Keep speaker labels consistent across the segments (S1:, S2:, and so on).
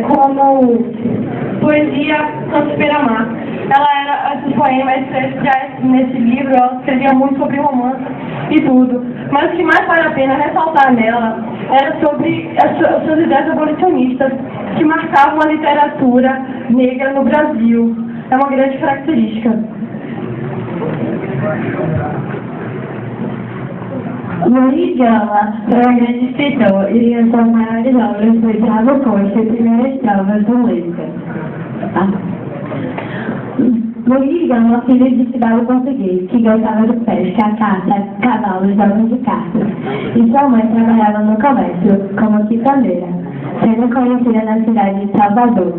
S1: como poesia Santos Beira-Mar. Esses poemas, nesse livro, ela escrevia muito sobre romance e tudo. Mas o que mais vale a pena ressaltar nela era sobre as suas ideias abolicionistas, que marcavam a literatura negra no Brasil. É uma grande característica.
S2: Luiz Gama foi um grande escritor e em suas maiores obras foi Bravo Coxa e Primeiras Trovas do Letra. Luiz Gama, filho de cidadão português, que gostava de pesca, caça, cavalos, jogos de cartas, e sua mãe trabalhava no comércio como quitandeira, sendo conhecida na cidade de Salvador.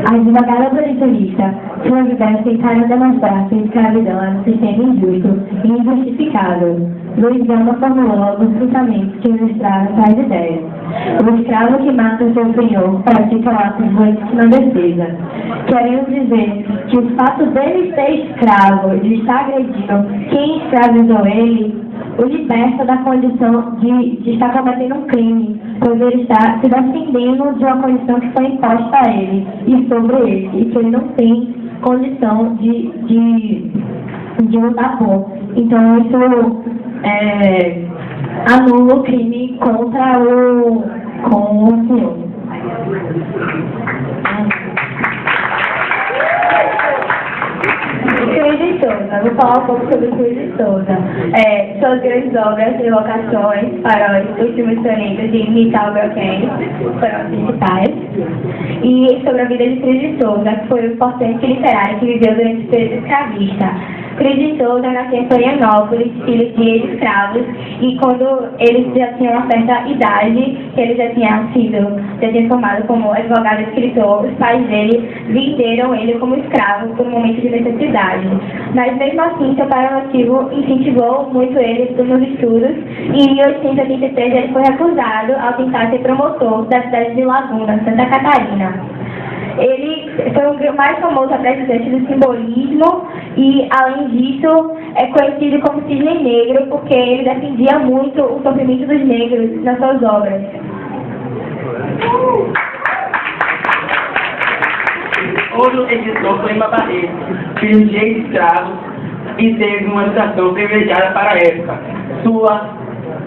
S2: A advogada abolicionista, suas ideias tentaram demonstrar que a escravidão era um sistema injusto e injustificável. Luiz Gama formulou alguns pensamentos que ilustraram tais ideias. O escravo que mata seu senhor pratica atos de legítima defesa. Querendo dizer que o fato dele ser escravo, de estar agredindo quem escravizou ele, o liberta da condição de estar cometendo um crime, pois ele está se defendendo de uma condição que foi imposta a ele e sobre ele, e que ele não tem condição de lutar por. Então, isso anula o crime contra o senhor. Cruz de Souza, vou falar um pouco sobre Cruz de Souza. Suas grandes obras, Evocações, Faróis, Últimos Sonetos de Michel Belquem, foram as principais. E sobre a vida de Cruz de Souza, que foi um importante literário que viveu durante o período escravista. Cruz de Souza nasceu em Florianópolis, filho de ex-escravos, e quando ele já tinha uma certa idade, que ele já tinha formado como advogado e escritor, os pais dele venderam ele como escravo por um momento de necessidade. Mas mesmo assim, seu pai adotivo incentivou muito ele nos estudos, e em 1883 ele foi recusado ao tentar ser promotor da cidade de Laguna, Santa Catarina. Ele foi o mais famoso apresentante do simbolismo e, além disso, é conhecido como Cisne Negro porque ele defendia muito o sofrimento dos negros nas suas obras.
S3: Outro editor foi Barreto, filho de ex-escravo e teve uma educação privilegiada para a época. Sua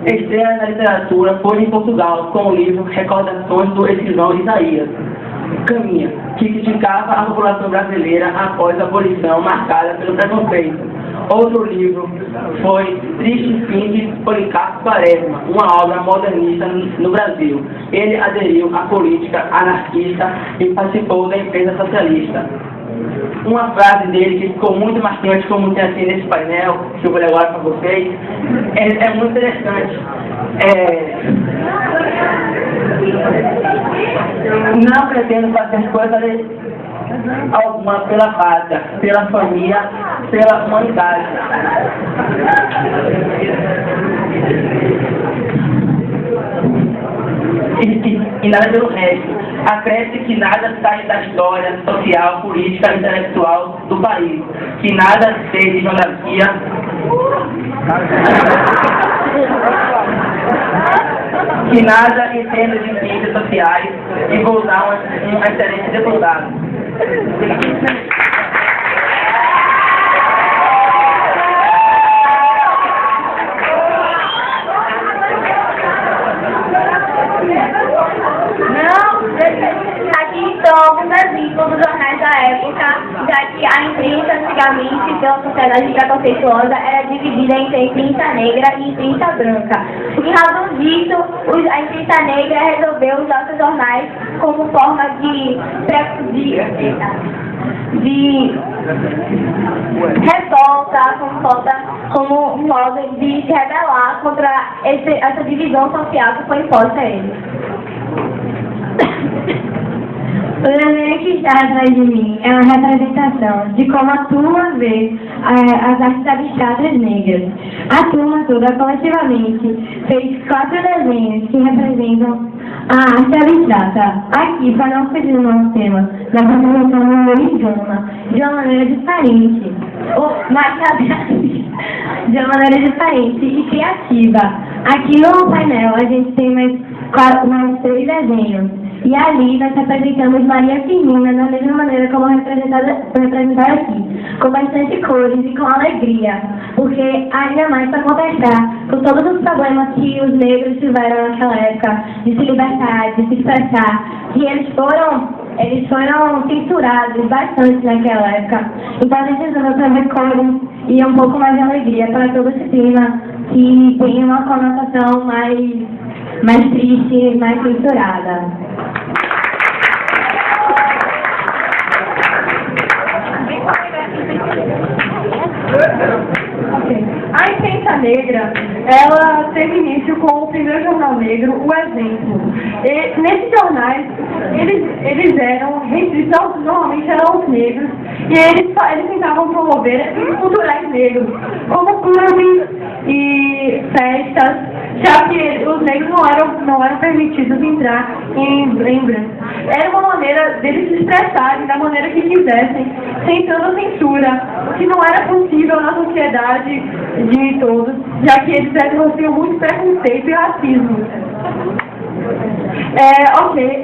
S3: estreia na literatura foi em Portugal, com o livro Recordações do Escrivão Isaías Caminha, que criticava a população brasileira após a abolição marcada pelo preconceito. Outro livro foi Triste Fim de Policarpo Quaresma, uma obra modernista no Brasil. Ele aderiu à política anarquista e participou da empresa socialista. Uma frase dele que ficou muito marcante, como tem aqui nesse painel, que eu vou ler agora para vocês, é muito interessante. Não pretendo fazer coisa alguma pela pátria, pela família, pela humanidade. E nada pelo resto. Acresce que nada sai da história social, política e intelectual do país. Que nada seja geografia. Que nada entenda de ciências sociais e vou dar um excelente deputado.
S1: Aqui estão alguns exemplos dos jornais da época, já que a imprensa antigamente, pela sociedade preconceituosa, era dividida entre a imprensa negra e a imprensa branca. Em razão disso, a imprensa negra resolveu usar seus jornais como forma de revolta, como um modo de se rebelar contra essa divisão social que foi imposta a eles.
S2: O desenho que está atrás de mim é uma representação de como a turma vê as artes abstratas negras. A turma toda, coletivamente, fez 4 desenhos que representam a arte abstrata. Aqui, para não fugir do nosso tema, nós vamos montar Luiz Gama de uma maneira diferente. de uma maneira diferente e criativa. Aqui no painel a gente tem mais 3 desenhos. E ali nós representamos Maria Firmina da mesma maneira como representada aqui, com bastante cores e com alegria, porque ainda mais para contestar com todos os problemas que os negros tiveram naquela época, de se libertar, de se expressar, que eles foram censurados bastante naquela época. Então a gente resolveu trazer cores e um pouco mais de alegria para todo esse clima que tem uma conotação mais triste, mais censurada.
S1: Okay. A imprensa negra, ela teve início com o primeiro jornal negro, O Exemplo. E nesses jornais, eles eram restritos, normalmente eram os negros, e eles tentavam promover eventos culturais negros, como clubes e festas, já que os negros não eram permitidos entrar em branco. Era uma maneira deles se expressarem da maneira que quisessem, sem tanta censura, que não era possível na sociedade de todos, já que eles exerciam muito preconceito e racismo.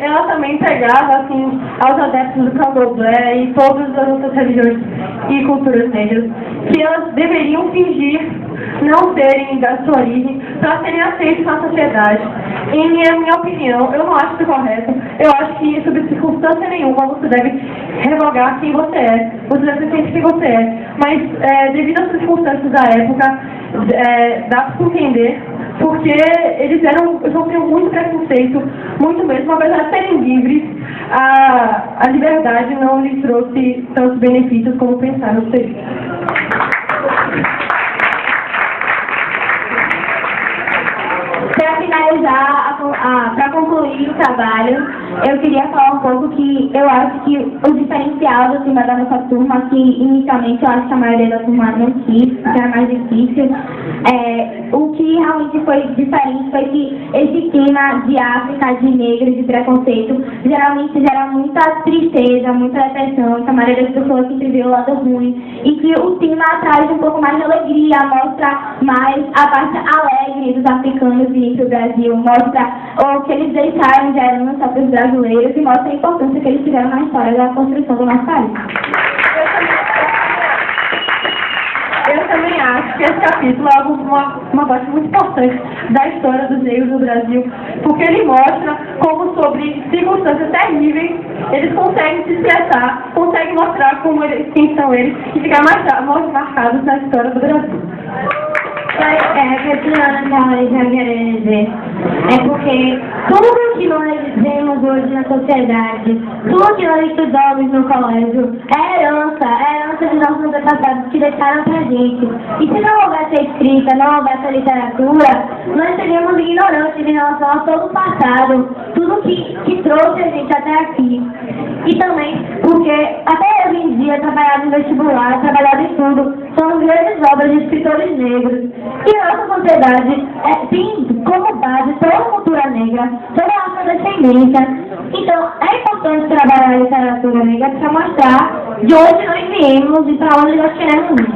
S1: Ela também pregava assim, aos adeptos do candomblé e todas as outras religiões e culturas negras que elas deveriam fingir não serem da sua origem para serem aceitos na sociedade. Em minha opinião, eu não acho isso correto. Eu acho que, sob circunstância nenhuma, você deve revogar quem você é. Você deve ser quem você é. Mas, devido às circunstâncias da época, dá para entender porque eles sofriam muito preconceito, muito mesmo, apesar de serem livres, a liberdade não lhes trouxe tantos benefícios como pensaram ser.
S2: Para finalizar, para concluir o trabalho, eu queria falar um pouco que eu acho que o diferencial do tema da nossa turma, que inicialmente eu acho que a maioria da turma não quis, que era mais difícil, o que realmente foi diferente foi que esse tema de África, de negros, de preconceito, geralmente gera muita tristeza, muita depressão, que a maioria das pessoas sempre vê o lado ruim, e que o tema traz um pouco mais de alegria, mostra mais a parte alegre dos africanos virem para o Brasil, mostra o que eles deixaram de herança para os brasileiros e mostra a importância que eles tiveram na história da construção do nosso país.
S1: Eu também acho que esse capítulo é uma parte muito importante da história dos negros no Brasil, porque ele mostra como, sobre circunstâncias terríveis, eles conseguem se expressar, conseguem mostrar quem são eles e ficar marcados na história do Brasil.
S2: Continuando a já querendo dizer, porque tudo que nós vemos hoje na sociedade, tudo que nós estudamos no colégio, é herança de nossos antepassados que deixaram pra gente. E se não houvesse a escrita, não houvesse a literatura, nós seríamos ignorantes em relação a todo o passado, tudo que trouxe a gente até aqui. E também porque até hoje em dia, trabalhar no vestibular, trabalhar em tudo, são grandes obras de escritores negros. E a nossa sociedade tem como base toda a cultura negra, toda a nossa descendência. Então, é importante trabalhar a literatura negra para mostrar de onde nós viemos e para onde nós queremos ir.